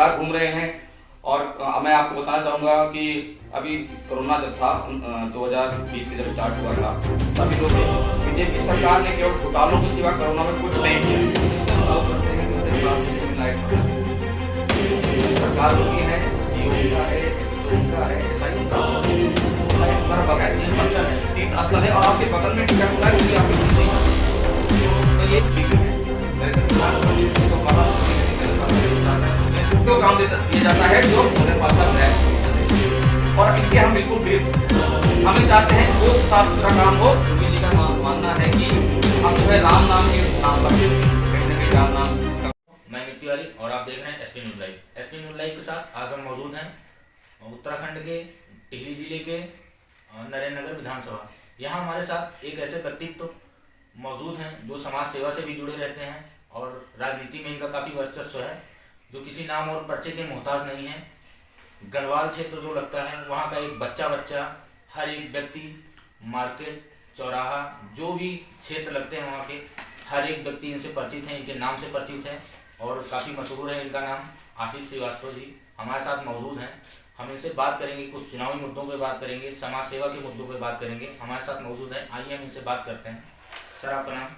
बेरोजगार घूम रहे हैं। और मैं आपको बताना चाहूँगा कि अभी कोरोना जब था 2020 से जब स्टार्ट हुआ था, सभी लोग बीजेपी सरकार ने केवल घोटालों के सिवा कोरोना में कुछ नहीं किया। सरकार उनकी है, सीओ का है, उनका है, ऐसा ही उनका असल है। और आपके बगल में टिकट हुआ है, उसकी आपकी तो ये जो काम दिया जाता है जो उन्हें पता है, और इसके हम बिल्कुल भी हमें चाहते हैं वो साफ सुथरा काम हो। योगी जी का मानना है कि हम जो है राम नाम के नाम पर राम नाम। मैं मिट्टी वाली और आप देख रहे हैं SP news live. SP news live के साथ आज हम मौजूद हैं उत्तराखंड के टिहरी जिले के नरेंद्र नगर विधानसभा। यहाँ हमारे साथ एक ऐसे व्यक्तित्व मौजूद हैं जो समाज सेवा से भी जुड़े रहते हैं और राजनीति में इनका काफ़ी वर्चस्व है, जो किसी नाम और पर्चे के मोहताज नहीं है। गढ़वाल क्षेत्र जो लगता है वहाँ का एक बच्चा हर एक व्यक्ति, मार्केट, चौराहा, जो भी क्षेत्र लगते हैं वहाँ के हर एक व्यक्ति इनसे परिचित है, इनके नाम से परिचित है और काफ़ी मशहूर है। इनका नाम आशीष श्रीवास्तव जी हमारे साथ मौजूद हैं। हम इनसे बात करेंगे, कुछ चुनावी मुद्दों पे बात करेंगे, समाज सेवा के मुद्दों पे बात करेंगे। हमारे साथ मौजूद है, आइए हम इनसे बात करते हैं। सर आपका नाम?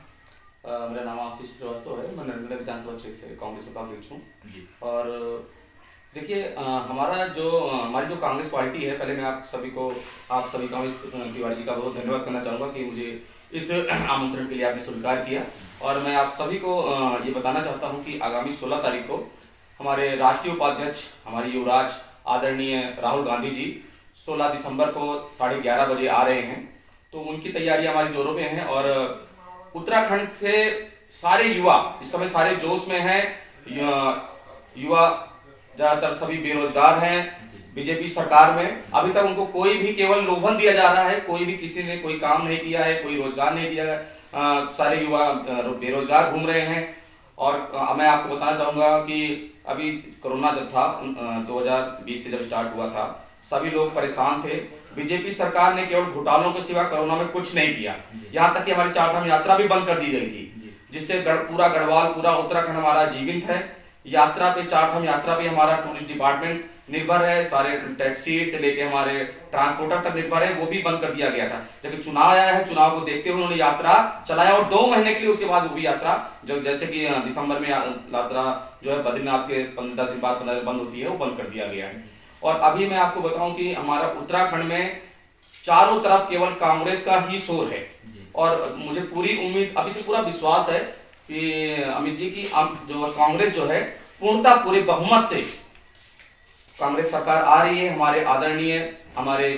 मेरा नाम आशीष श्रीवास्तव है। मैं नरेंद्र विधानसभा क्षेत्र से कांग्रेस का अध्यक्ष हूँ जी। और देखिए हमारी जो कांग्रेस पार्टी है, पहले मैं आप सभी कांग्रेस तिवारी जी का बहुत धन्यवाद करना चाहूँगा कि मुझे इस आमंत्रण के लिए आपने स्वीकार किया। और मैं आप सभी को ये बताना चाहता हूँ कि आगामी 16 तारीख को हमारे राष्ट्रीय उपाध्यक्ष, हमारे युवराज आदरणीय राहुल गांधी जी 16 दिसंबर को 11:30 बजे आ रहे हैं। तो उनकी तैयारी हमारी जोरों पे हैं और उत्तराखंड से सारे युवा इस समय सारे जोश में हैं। युवा ज़्यादातर सभी बेरोजगार हैं बीजेपी सरकार में। अभी तक उनको कोई भी केवल लोभन दिया जा रहा है, कोई भी किसी ने कोई काम नहीं किया है, कोई रोजगार नहीं दिया है। सारे युवा बेरोजगार घूम रहे हैं। और मैं आपको बताना चाहूँगा कि अभी कोरोना जब था 2020 से जब स्टार्ट हुआ था, सभी लोग परेशान थे। बीजेपी सरकार ने केवल घोटालों के सिवा कोरोना में कुछ नहीं किया। यहाँ तक कि हमारी चारधाम यात्रा भी बंद कर दी गई थी, जिससे पूरा गढ़वाल, पूरा उत्तराखंड हमारा जीवित है। यात्रा पे, चारधाम यात्रा पे हमारा टूरिस्ट डिपार्टमेंट निर्भर है, सारे टैक्सी से लेके हमारे ट्रांसपोर्टर तक निर्भर है, वो भी बंद कर दिया गया था। जबकि चुनाव आया है, चुनाव को देखते हुए उन्होंने यात्रा चलाया और 2 महीने के लिए उसके बाद वो भी यात्रा जो जैसे कि दिसंबर में यात्रा जो है बद्रीनाथ के 10 दिन बाद 15 बंद होती है, वो बंद कर दिया गया है। और अभी मैं आपको बताऊं कि हमारा उत्तराखंड में चारों तरफ केवल कांग्रेस का ही शोर है। और मुझे पूरी उम्मीद, अभी तो पूरा विश्वास है कि अमित जी की जो कांग्रेस जो है पूर्णतः पूरे बहुमत से कांग्रेस सरकार आ रही है। हमारे आदरणीय, हमारे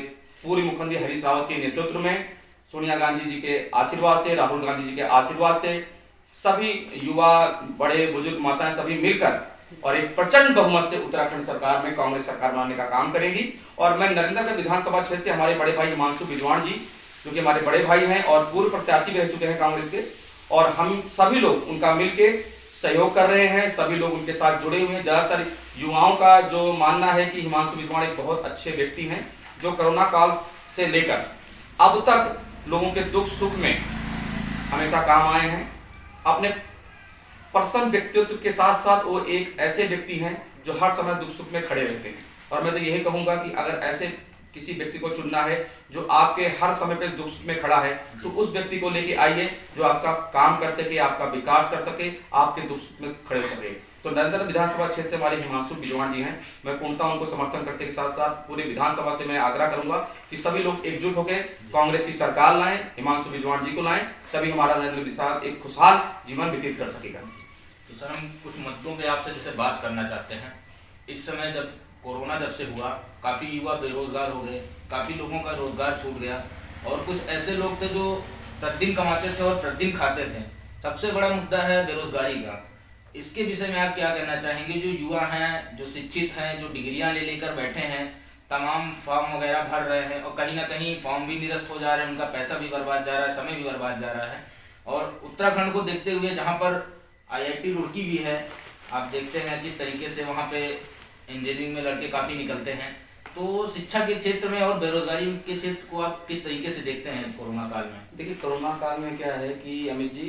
पूर्व मुख्यमंत्री हरीश रावत के नेतृत्व में, सोनिया गांधी जी के आशीर्वाद से, राहुल गांधी जी के आशीर्वाद से, सभी युवा, बड़े बुजुर्ग, माताएं सभी मिलकर और एक प्रचंड बहुमत से उत्तराखंड सरकार में कांग्रेस सरकार बनाने का काम करेंगी। और मैं नरेंद्र विधानसभा क्षेत्र से हमारे बड़े भाई हिमांशु बिजवाण जी, जो कि हमारे बड़े भाई हैं और पूर्व प्रत्याशी भी रह चुके हैं कांग्रेस के, और हम सभी लोग उनका मिलके सहयोग कर रहे हैं। सभी लोग उनके साथ जुड़े हुए हैं। ज्यादातर युवाओं का जो मानना है कि हिमांशु बिजवाण एक बहुत अच्छे व्यक्ति हैं, जो कोरोना काल से लेकर अब तक लोगों के दुख सुख में हमेशा काम आए हैं। अपने पर्सनल व्यक्तित्व के साथ साथ वो एक ऐसे व्यक्ति हैं जो हर समय दुख सुख में खड़े रहते हैं। और मैं तो यही कहूंगा कि अगर ऐसे किसी व्यक्ति को चुनना है जो आपके हर समय पे दुख सुख में खड़ा है, तो उस व्यक्ति को लेके आइए जो आपका काम कर सके, आपका विकास कर सके, आपके दुख सुख में खड़े हो सके। तो नरेंद्र विधानसभा क्षेत्र से हमारे हिमांशु बिजवाण जी हैं। मैं पूर्णतः उनको समर्थन करते के साथ साथ पूरे विधानसभा से मैं आग्रह करूंगा कि सभी लोग एकजुट होकर कांग्रेस की सरकार लाएं, हिमांशु बिजवाण जी को लाएं, तभी हमारा नरेंद्र विधान एक खुशहाल जीवन व्यतीत कर सकेगा। तो सर हम कुछ मुद्दों पे आपसे जैसे बात करना चाहते हैं। इस समय जब कोरोना जब से हुआ, काफ़ी युवा बेरोजगार हो गए, काफ़ी लोगों का रोजगार छूट गया और कुछ ऐसे लोग थे जो प्रतिदिन कमाते थे और प्रतिदिन खाते थे। सबसे बड़ा मुद्दा है बेरोजगारी का। इसके विषय में आप क्या कहना चाहेंगे? जो युवा हैं, जो शिक्षित हैं, जो डिग्रियां ले लेकर बैठे हैं, तमाम फॉर्म वगैरह भर रहे हैं और कहीं ना कहीं फॉर्म भी निरस्त हो जा रहे हैं, उनका पैसा भी बर्बाद जा रहा है, समय भी बर्बाद जा रहा है। और उत्तराखंड को देखते हुए जहाँ पर IIT रुड़की भी है, आप देखते हैं किस तरीके से वहाँ पे इंजीनियरिंग में लड़के काफ़ी निकलते हैं। तो शिक्षा के क्षेत्र में और बेरोजगारी के क्षेत्र को आप किस तरीके से देखते हैं इस कोरोना काल में? देखिए, कोरोना काल में क्या है कि अमित जी,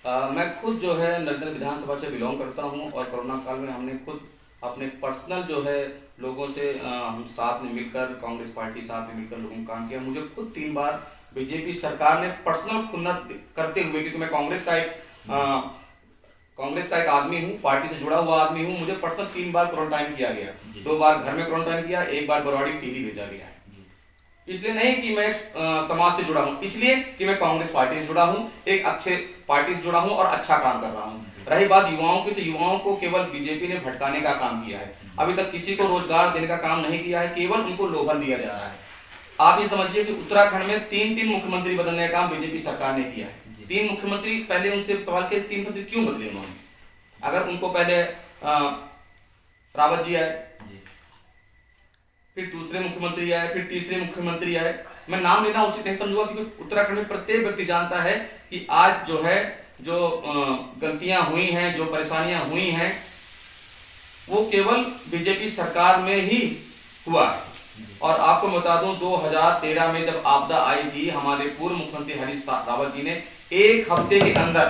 मैं खुद जो है नरेंद्र विधानसभा से बिलोंग करता हूं और कोरोना काल में हमने खुद अपने पर्सनल जो है लोगों से हम साथ में मिलकर, कांग्रेस पार्टी साथ में मिलकर लोगों ने काम किया। मुझे खुद 3 बार बीजेपी सरकार ने पर्सनल खुन्नत करते हुए, क्योंकि मैं कांग्रेस का एक आदमी हूँ, पार्टी से जुड़ा हुआ आदमी हूँ, मुझे पर्सनल 3 बार क्वारंटाइन किया गया। 2 बार घर में क्वारंटाइन किया, 1 बार बरवाड़ी टिहरी भेजा गया है। इसलिए नहीं कि मैं समाज से जुड़ा हूँ, इसलिए कि मैं कांग्रेस पार्टी से जुड़ा हूँ, एक अच्छे पार्टी से जुड़ा हूँ और अच्छा काम कर रहा हूँ। रही बात युवाओं की, तो युवाओं को केवल बीजेपी ने भटकाने का काम किया है। अभी तक किसी को रोजगार देने का काम नहीं किया है, केवल उनको लोभन दिया जा रहा है। आप ये समझिए कि उत्तराखंड में 3 मुख्यमंत्री बदलने का काम बीजेपी सरकार ने किया है। 3 मुख्यमंत्री, पहले उनसे सवाल किया 3 मंत्री क्यों बदले उन्होंने? अगर उनको पहले रावत जी आए, फिर दूसरे मुख्यमंत्री आए, फिर तीसरे मुख्यमंत्री आए, मैं नाम लेना उचित नहीं समझूंगा, क्योंकि उत्तराखंड में प्रत्येक व्यक्ति जानता है कि आज जो है जो गलतियां हुई हैं, जो परेशानियां हुई हैं, वो केवल बीजेपी सरकार में ही हुआ है। और आपको बता दूं 2013 में जब आपदा आई थी, हमारे पूर्व मुख्यमंत्री हरीश रावत जी ने 1 हफ्ते के अंदर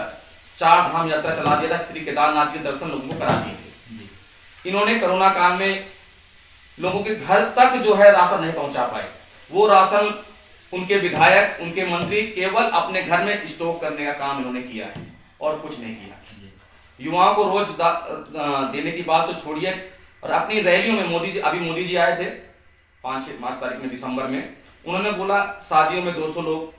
4 धाम यात्रा चला दिया था, श्री केदारनाथ के दर्शन लोगों को करा दिए थे। इन्होंने कोरोना काल में लोगों के घर तक जो है राशन नहीं पहुंचा पाए। वो राशन उनके विधायक, उनके मंत्री केवल अपने घर में स्टॉक करने का काम इन्होंने किया है और कुछ नहीं किया। युवाओं को रोज देने की बात तो छोड़िए, और अपनी रैलियों में मोदी जी आए थे 5 तारीख में दिसंबर में, उन्होंने बोला शादियों में 200 लोग,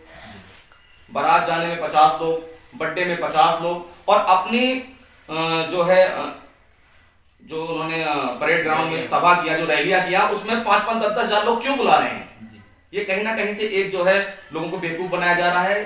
बारात जाने में 50 लोग, बर्थडे में 50 लोग, और अपनी जो उन्होंने परेड ग्राउंड में सभा किया, जो रैलियां किया, उसमें 5-5, 10-10 हजार लोग क्यों बुला रहे हैं? ये कहीं ना कहीं से एक जो है लोगों को बेवकूफ बनाया जा रहा है।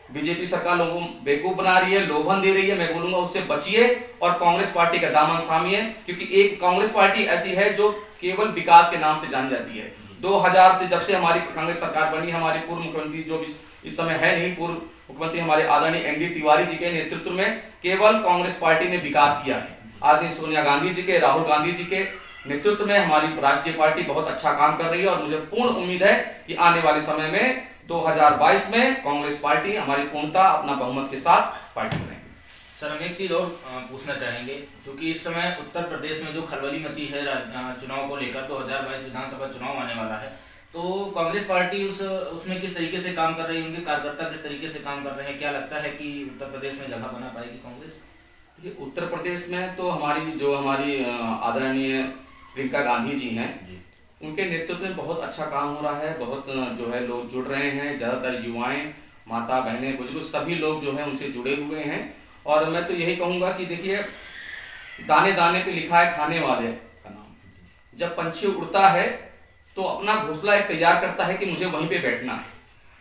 बीजेपी सरकार लोगों को बेवकूफ बना रही है, लोभन दे रही है। मैं बोलूंगा उससे बचिए और कांग्रेस पार्टी का दामन थामिए, क्योंकि एक कांग्रेस पार्टी ऐसी है जो केवल विकास के नाम से जानी जाती है। 2000 से जब से हमारी कांग्रेस सरकार बनी, हमारे पूर्व मुख्यमंत्री जो इस समय है नहीं, पूर्व मुख्यमंत्री हमारे आदरणीय एनडी तिवारी जी के नेतृत्व में केवल कांग्रेस पार्टी ने विकास किया है। आदरणीय सोनिया गांधी जी के, राहुल गांधी जी के नेतृत्व में हमारी राष्ट्रीय पार्टी बहुत अच्छा काम कर रही है, और मुझे पूर्ण उम्मीद है कि आने वाले समय में 2022 में कांग्रेस पार्टी हमारी पूर्णता अपना बहुमत के साथ पार्टी बनाएगी। सर, हम एक चीज और पूछना चाहेंगे, क्योंकि इस समय उत्तर प्रदेश में जो खलबली मची है चुनाव को लेकर, 2022 विधानसभा चुनाव आने वाला है, तो कांग्रेस पार्टी उसमें किस तरीके से काम कर रही है, उनके कार्यकर्ता किस तरीके से काम कर रहे हैं? क्या लगता है कि उत्तर प्रदेश में जगह बना पाएगी कांग्रेस? उत्तर प्रदेश में तो हमारी आदरणीय प्रियंका गांधी जी हैं, उनके नेतृत्व में बहुत अच्छा काम हो रहा है। बहुत जो है लोग जुड़ रहे हैं, ज्यादातर युवाएं, माता बहनें, बुजुर्ग सभी लोग जो है उनसे जुड़े हुए हैं। और मैं तो यही कहूंगा कि देखिए, दाने दाने पे लिखा है खाने वाले का नाम। जब पंछी उड़ता है तो अपना घोंसला एक तैयार करता है कि मुझे वहीं पे बैठना है।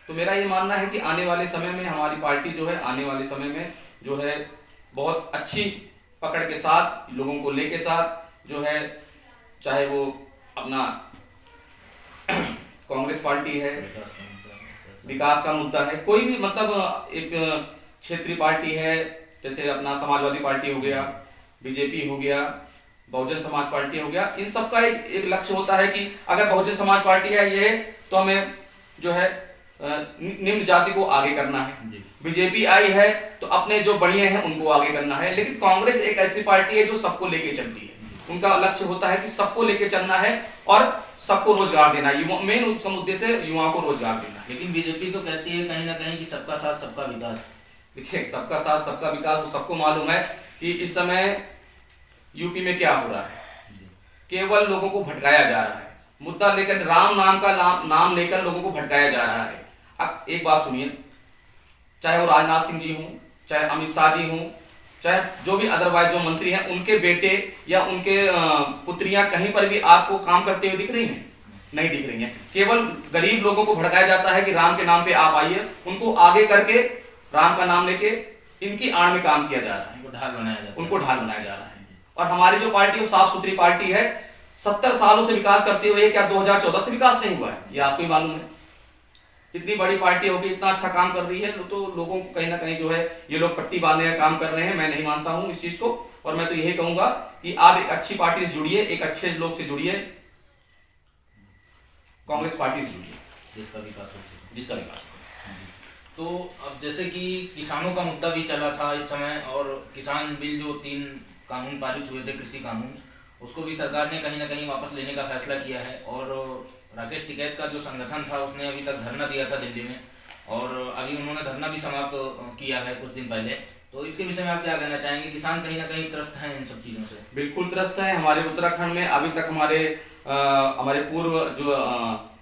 तो मेरा ये मानना है कि आने वाले समय में हमारी पार्टी जो है, आने वाले समय में जो है बहुत अच्छी पकड़ के साथ, लोगों को लेके साथ जो है, चाहे वो अपना कांग्रेस पार्टी है, विकास का मुद्दा है, कोई भी मतलब एक क्षेत्रीय पार्टी है, जैसे अपना समाजवादी पार्टी हो गया, बीजेपी हो गया, बहुजन समाज पार्टी हो गया, इन सब का एक लक्ष्य होता है कि अगर बहुजन समाज पार्टी है ये, तो हमें जो है निम्न जाति को आगे करना है। बीजेपी आई है तो अपने जो बढ़िया हैं उनको आगे करना है। लेकिन कांग्रेस एक ऐसी पार्टी है जो सबको लेके चलती है। उनका लक्ष्य होता है कि सबको लेके चलना है और सबको रोजगार देना है। मेन मुद्दे से युवाओं को रोजगार देना। लेकिन बीजेपी तो कहती है कहीं ना कहीं कि सबका साथ सबका विकास। देखिए, सबका साथ सबका विकास, वो सबको मालूम है कि इस समय यूपी में क्या हो रहा है। केवल लोगों को भटकाया जा रहा है, मुद्दा लेकर राम नाम का नाम लेकर लोगों को भटकाया जा रहा है। अब एक बात सुनिए, चाहे वो राजनाथ सिंह जी हों, चाहे अमित शाह जी हों, चाहे जो भी अदरवाइज जो मंत्री हैं, उनके बेटे या उनके पुत्रियां कहीं पर भी आपको काम करते हुए दिख रही हैं? नहीं दिख रही हैं। केवल गरीब लोगों को भड़काया जाता है कि राम के नाम पे आप आइए, उनको आगे करके राम का नाम लेके इनकी आड़ में काम किया जा रहा है, उनको ढाल बनाया जा रहा है। और हमारी जो पार्टी है साफ सुथरी पार्टी है, 70 सालों से विकास करते हुए, क्या 2014 से विकास नहीं हुआ है? ये आपको ही मालूम है। इतनी बड़ी पार्टी होगी, इतना अच्छा काम कर रही है, तो लोगों को कहीं ना कहीं जो है ये लोग पट्टी बांधने का काम कर रहे हैं। मैं नहीं मानता हूं इस चीज को, और मैं तो यही कहूंगा कि आप एक अच्छी पार्टी से जुड़िए, एक अच्छे लोग से जुड़िए, कांग्रेस पार्टी से जुड़िए, जिसका विकास हो। जिसका विकास। तो अब जैसे कि किसानों का मुद्दा भी चला था इस समय, और किसान बिल जो 3 कानून पारित हुए थे, कृषि कानून, उसको भी सरकार ने कहीं ना कहीं वापस लेने का फैसला किया है। और राकेश टिकैत का जो संगठन था उसने अभी तक धरना दिया था दिल्ली में, और अभी उन्होंने धरना भी समाप्त किया है कुछ दिन पहले। तो इसके विषय में आप क्या कहना चाहेंगे? किसान कहीं ना कहीं त्रस्त हैं इन सब चीज़ों से। बिल्कुल त्रस्त है। हमारे उत्तराखंड में अभी तक हमारे पूर्व जो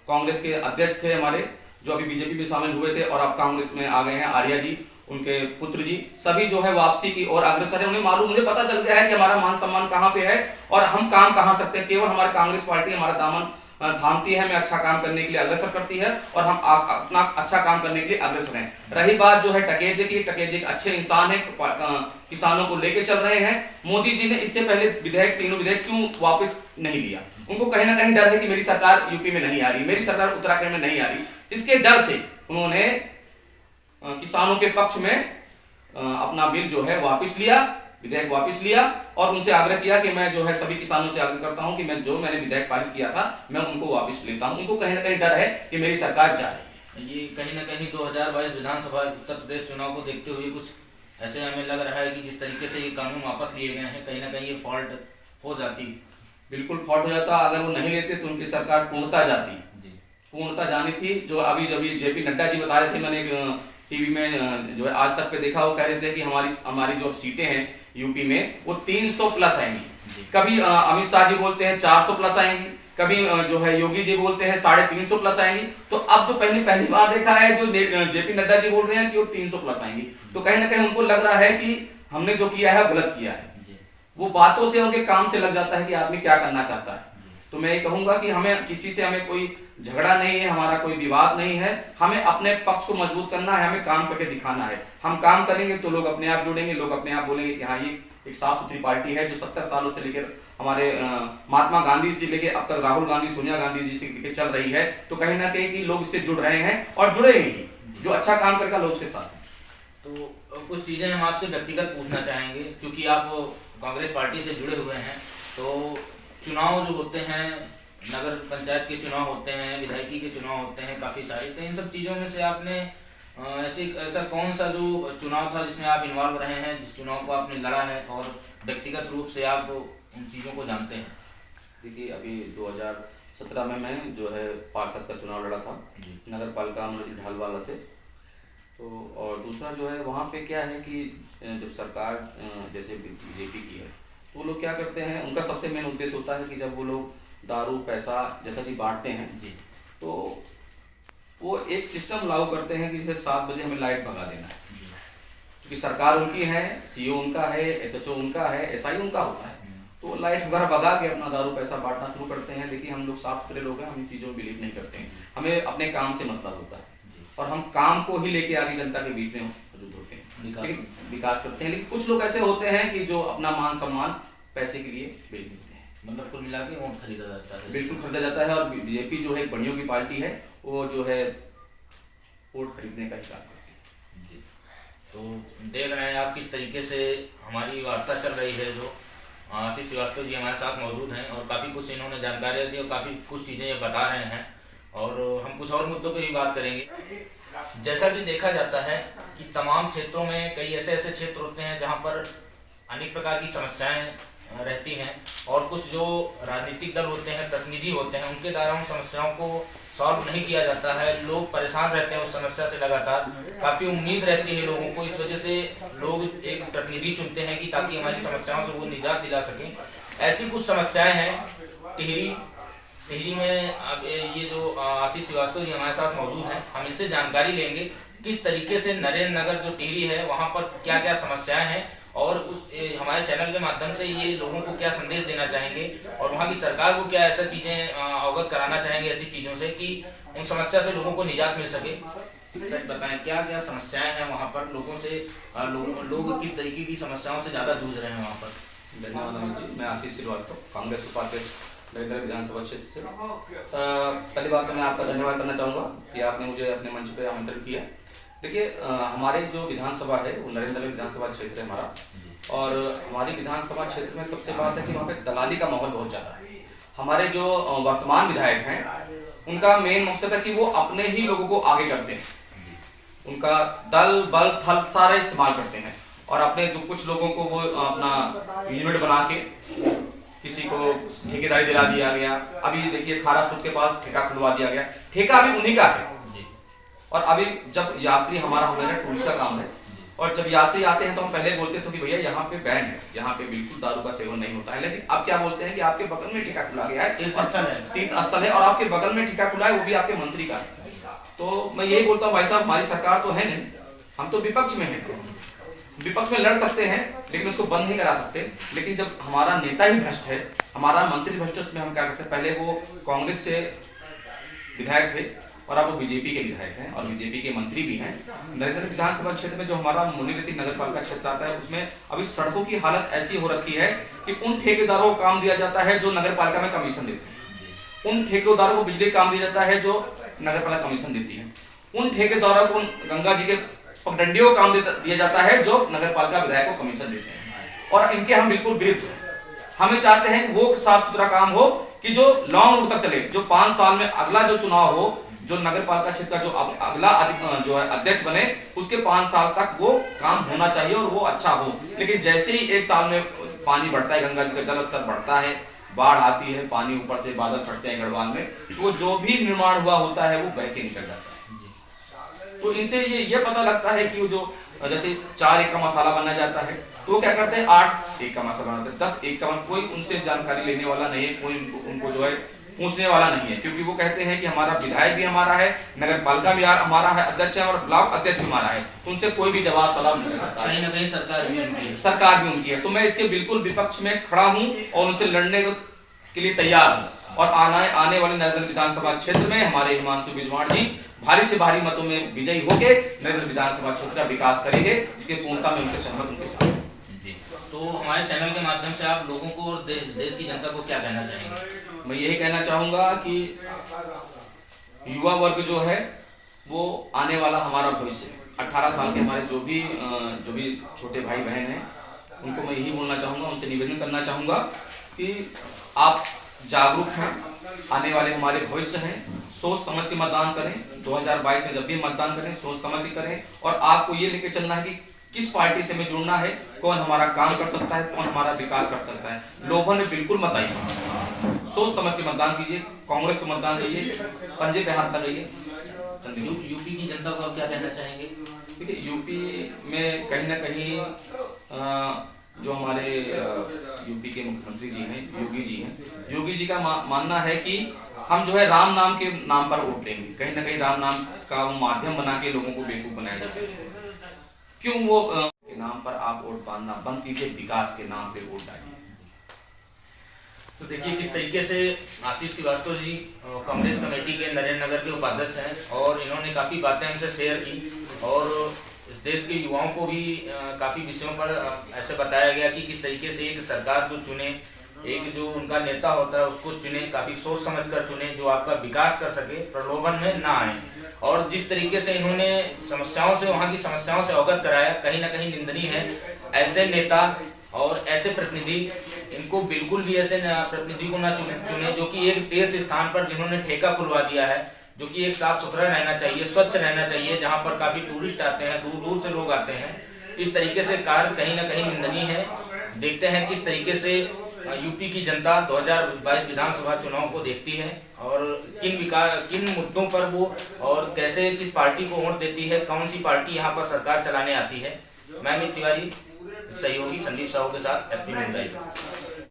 कांग्रेस के अध्यक्ष थे हमारे, जो अभी बीजेपी में शामिल हुए थे और अब कांग्रेस में आ गए हैं, आर्या जी, उनके पुत्र जी, सभी जो है वापसी की ओर अग्रसर है। उन्हें मालूम, मुझे पता चल गया है कि हमारा मान सम्मान कहाँ पे है और हम काम कहाँ सकते हैं। केवल हमारी कांग्रेस पार्टी हमारा दामन थामती है, हमें अच्छा काम करने के लिए अग्रसर करती है और हम अपना अच्छा काम करने के लिए अग्रसर हैं। रही बात जो है टकेत जी की, टकेत जी अच्छे इंसान है, किसानों को लेके चल रहे हैं। मोदी जी ने इससे पहले विधेयक, तीनों विधेयक क्यों वापस नहीं लिया? उनको कहीं ना कहीं डर है कि मेरी सरकार यूपी में नहीं आ रही, मेरी सरकार उत्तराखंड में नहीं आ रही। इसके डर से उन्होंने किसानों के पक्ष में अपना बिल जो है वापस लिया, विधेयक वापस लिया और उनसे आग्रह किया कि मैं जो है सभी किसानों से आग्रह करता हूं कि मैंने विधेयक पारित किया था मैं उनको वापस लेता हूं। उनको कहीं ना कहीं डर है कि मेरी सरकार जा रही है। ये कहीं ना कहीं 2022 विधानसभा उत्तर प्रदेश चुनाव को देखते हुए कुछ ऐसे हमें लग रहा है कि जिस तरीके से ये कानून वापस लिए गए हैं, कहीं ना कहीं ये फॉल्ट हो जाती। बिल्कुल फॉल्ट हो जाता। अगर वो नहीं लेते तो उनकी सरकार पूर्णता जाती, पूर्णता जानी थी। जो अभी जब जेपी नड्डा जी बता रहे थे, मैंने टीवी में जो है आज तक पे देखा, वो कह रहे थे कि हमारी जो सीटें हैं यूपी में वो 300 प्लस आएंगी। कभी अमित शाह जी बोलते हैं 400 प्लस आएंगी, कभी जो है योगी जी बोलते हैं 350 प्लस आएंगी। तो अब जो पहली बार देखा है जो जेपी नड्डा जी बोल रहे हैं कि वो 300 प्लस आएंगी, तो कहीं ना कहीं उनको लग रहा है कि हमने जो किया है गलत किया है। वो बातों से, उनके काम से लग जाता है कि आदमी क्या करना चाहता है। तो मैं ये कहूंगा कि हमें किसी से हमें कोई झगड़ा नहीं है, हमारा कोई विवाद नहीं है। हमें अपने पक्ष को मजबूत करना है, हमें काम करके दिखाना है। हम काम करेंगे तो लोग अपने आप जुड़ेंगे, लोग अपने आप बोलेंगे कि हाँ ये एक साफ सुथरी पार्टी है जो 70 सालों से लेकर हमारे महात्मा गांधी से लेकर अब तक राहुल गांधी, सोनिया गांधी जी से लेकर चल रही है। तो कहीं ना कहीं कि लोग इससे जुड़ रहे हैं और जुड़ेंगे ही, जो अच्छा काम करेगा लोग उसके साथ। तो कुछ चीज़ें हम आपसे व्यक्तिगत पूछना चाहेंगे, क्योंकि आप कांग्रेस पार्टी से जुड़े हुए हैं। तो चुनाव जो होते हैं, नगर पंचायत के चुनाव होते हैं, विधायकी के चुनाव होते हैं काफ़ी सारे, तो इन सब चीज़ों में से आपने ऐसा कौन सा जो चुनाव था जिसमें आप इन्वॉल्व रहे हैं, जिस चुनाव को आपने लड़ा है और व्यक्तिगत रूप से आप उन चीज़ों को जानते हैं? देखिए अभी 2017 में मैं जो है पार्षद का चुनाव लड़ा था नगर पालिका ढालवाला से। तो और दूसरा जो है वहाँ पे क्या है कि जब सरकार जैसे बीजेपी की है तो वो लोग क्या करते हैं, उनका सबसे मेन उद्देश्य होता है कि जब वो लोग दारू पैसा जैसा कि बांटते हैं तो वो एक सिस्टम लागू करते हैं कि जैसे 7 बजे हमें लाइट भगा देना है, क्योंकि सरकार उनकी है, सीओ उनका है, एसएचओ उनका है, एसआई उनका होता है। तो लाइट वगैरह भगा के अपना दारू पैसा बांटना शुरू करते हैं। देखिए हम लोग साफ सुथरे लोग हैं, हम इन चीज़ों में बिलीव नहीं करते हैं। हमें अपने काम से मतलब होता है और हम काम को ही लेके आगे जनता के बीच में मौजूद होते हैं, विकास करते हैं। लेकिन कुछ लोग ऐसे होते हैं कि जो अपना मान सम्मान पैसे के लिए बेच देते हैं। मतलब कुल मिला के वोट खरीदा जाता है। बिल्कुल खरीदा जाता है। और बीजेपी जो है बड़ियों की पार्टी है, वो जो है वोट खरीदने का ही काम करती है। जी, तो देख रहे हैं आप किस तरीके से हमारी वार्ता चल रही है। जो आशीष श्रीवास्तव जी हमारे साथ मौजूद हैं और काफ़ी कुछ इन्होंने जानकारियाँ दी और काफ़ी कुछ चीज़ें ये बता रहे हैं, और हम कुछ और मुद्दों पे भी बात करेंगे। जैसा कि देखा जाता है कि तमाम क्षेत्रों में कई ऐसे क्षेत्र होते हैं जहाँ पर अनेक प्रकार की समस्याएं रहती हैं, और कुछ जो राजनीतिक दल होते हैं, प्रतिनिधि होते हैं, उनके द्वारा उन समस्याओं को सॉल्व नहीं किया जाता है। लोग परेशान रहते हैं उस समस्या से, लगातार काफ़ी उम्मीद रहती है लोगों को। इस वजह से लोग एक प्रतिनिधि चुनते हैं कि ताकि हमारी समस्याओं से वो निजात दिला सकें। ऐसी कुछ समस्याएं हैं टिहरी में। अब ये जो आशीष श्रीवास्तव जी हमारे साथ मौजूद हैं, हम इनसे जानकारी लेंगे किस तरीके से नरेंद्र नगर जो टिहरी है वहाँ पर क्या क्या समस्याएं हैं, और हमारे चैनल के माध्यम से ये लोगों को क्या संदेश देना चाहेंगे, और वहाँ की सरकार को क्या ऐसा चीज़ें अवगत कराना चाहेंगे ऐसी चीज़ों से कि उन समस्या से लोगों को निजात मिल सके। सच बताएं क्या क्या समस्याएं हैं वहाँ पर, लोगों से लोग किस तरीके की समस्याओं से ज़्यादा जूझ रहे हैं वहाँ पर? धन्यवाद अमित जी। मैं आशीष श्रीवास्तव, कांग्रेस उपाध्यक्ष नरेंद्र विधानसभा क्षेत्र से। पहली बात तो मैं आपका धन्यवाद करना चाहूँगा कि आपने मुझे अपने मंच पर आमंत्रित किया। देखिए हमारे जो विधानसभा है वो नरेंद्र विधानसभा क्षेत्र है हमारा, और हमारी विधानसभा क्षेत्र में सबसे बात है कि वहाँ पे दलाली का माहौल बहुत ज़्यादा है। हमारे जो वर्तमान विधायक हैं उनका मेन मकसद है कि वो अपने ही लोगों को आगे करते हैं, उनका दल बल थल सारा इस्तेमाल करते हैं, और अपने जो कुछ लोगों को वो अपना यूनिट बना के किसी को ठेकेदारी दिला दिया गया। अभी देखिए खारा सूद के पास ठेका खुलवा दिया गया, ठेका अभी उन्हीं का है। और अभी जब यात्री हमारा हमारा टूरिस्ट का काम है, और जब यात्री आते हैं तो हम पहले बोलते थे कि भैया यहाँ पे बैन है, यहाँ पे बिल्कुल दारू का सेवन नहीं होता है। लेकिन अब क्या बोलते हैं कि आपके बगल में ठेका खुला गया है, तीर्थ स्थल है, और आपके बगल में ठेका खुला है, वो भी आपके मंत्री का है। तो मैं यही बोलता हूँ भाई साहब, हमारी सरकार तो है नहीं, हम तो विपक्ष में हैं, विपक्ष में लड़ सकते हैं लेकिन उसको बंद नहीं करा सकते। लेकिन जब हमारा नेता ही भ्रष्ट है, हमारा मंत्री भ्रष्ट है, उसमें हम क्या करते हैं। पहले वो कांग्रेस से विधायक थे और अब वो बीजेपी के विधायक हैं और बीजेपी के मंत्री भी हैं। नरेंद्र विधानसभा क्षेत्र में जो हमारा मुनिरती नगर पालिका क्षेत्र आता है, उसमें अभी सड़कों की हालत ऐसी हो रखी है कि उन ठेकेदारों को काम दिया जाता है जो नगर पालिका में कमीशन देते हैं, उन ठेकेदारों को बिजली काम दिया जाता है जो नगर पालिका कमीशन देती है, उन ठेकेदारों को गंगा जी के पगडंडियों को काम दिया जाता है जो नगर पालिका विधायक को कमीशन देते हैं। और इनके हम बिल्कुल विरुद्ध हैं। हमें चाहते हैं कि वो साफ सुथरा काम हो कि जो लॉन्ग रूट तक चले, जो 5 साल में अगला जो चुनाव हो, जो नगर पालिका क्षेत्र का जो अगला जो है अध्यक्ष बने, उसके 5 साल तक वो काम होना चाहिए और वो अच्छा हो। लेकिन जैसे ही 1 साल में पानी बढ़ता है, गंगा जी का जल स्तर बढ़ता है, बाढ़ आती है, पानी ऊपर से बादल फटते हैं गढ़वाल में, तो जो भी निर्माण हुआ होता है वो बह के निकल जाता है। तो इनसे ये पता लगता है कि वो जो जैसे 4 एक का मसाला बनाया जाता है, तो वो क्या करते हैं 8 एक का मसाला बनाते हैं, 10 एक का, कोई उनसे जानकारी लेने वाला नहीं है, कोई उनको जो है पूछने वाला नहीं है। क्योंकि वो कहते हैं कि हमारा विधायक भी हमारा है, नगर पालिका भी हमारा है, अध्यक्ष है और ब्लॉक अध्यक्ष भी हमारा है, तो उनसे कोई भी जवाब सलाह नहीं कर सकता। कहीं ना कहीं सरकार भी उनकी है। तो मैं इसके बिल्कुल विपक्ष में खड़ा हूँ और उनसे लड़ने के लिए तैयार हूँ। और आने वाले नरेंद्र विधानसभा क्षेत्र में हमारे हिमांशु बिजवाण जी भारी से भारी मतों में विजयी होके नरेंद्र विधानसभा क्षेत्र का विकास करेंगे, इसके पूर्णता में उनके सहमत उनके साथ। तो हमारे चैनल के माध्यम से आप लोगों को और देश की जनता को क्या कहना चाहेंगे? मैं यही कहना चाहूंगा कि युवा वर्ग जो है वो आने वाला हमारा भविष्य, 18 साल के हमारे जो भी छोटे भाई बहन हैं, उनको मैं यही बोलना चाहूंगा, उनसे निवेदन करना चाहूंगा कि आप जागरूक हैं, आने वाले हमारे भविष्य हैं, सोच समझ के मतदान करें। 2022 में जब भी मतदान करें सोच समझ के करें, और आपको ये लेके चलना है कि किस पार्टी से हमें जुड़ना है, कौन हमारा काम कर सकता है, कौन हमारा विकास कर सकता है। लोगों ने बिल्कुल मत आइए, सोच समझ के मतदान कीजिए, कांग्रेस को मतदान दीजिए, पंजे पे हाथ लगाइए। यूपी की जनता को आप क्या कहना चाहेंगे? देखिए यूपी में कहीं ना कहीं जो हमारे यूपी के मुख्यमंत्री जी हैं, योगी जी का मानना है कि हम जो है राम नाम के नाम पर वोट लेंगे। कहीं ना कहीं राम नाम का वो माध्यम बना के लोगों को बेवकूफ बनाया जाता है। क्यों वो के नाम पर आप वोट बांधना बंद कीजिए, विकास के नाम पे वोट डालिए। तो देखिए किस तरीके से आशीष श्रीवास्तव जी कांग्रेस कमेटी के नरेंद्र नगर के उपाध्यक्ष हैं, और इन्होंने काफ़ी बातें हमसे शेयर की, और इस देश के युवाओं को भी काफ़ी विषयों पर ऐसे बताया गया कि किस तरीके से एक सरकार जो चुने, एक जो उनका नेता होता है उसको चुने, काफ़ी सोच समझ कर चुने, जो आपका विकास कर सके, प्रलोभन में ना आए। और जिस तरीके से इन्होंने समस्याओं से, वहाँ की समस्याओं से अवगत कराया, कहीं ना कहीं निंदनीय है। ऐसे नेता और ऐसे प्रतिनिधि, इनको बिल्कुल भी ऐसे प्रतिनिधि को ना चुने जो कि एक तीर्थ स्थान पर जिन्होंने ठेका खुलवा दिया है, जो कि एक साफ सुथरा रहना चाहिए, स्वच्छ रहना चाहिए, जहाँ पर काफ़ी टूरिस्ट आते हैं, दूर दूर से लोग आते हैं। इस तरीके से कार्य कहीं ना कहीं निंदनीय है। देखते हैं किस तरीके से यूपी की जनता 2022 विधानसभा चुनाव को देखती है, और किन मुद्दों पर वो, और कैसे किस पार्टी को वोट देती है, कौन सी पार्टी यहाँ पर सरकार चलाने आती है। मैं अमित तिवारी, सहयोगी संदीप साहू के साथ SP न्यूज़ लाइव।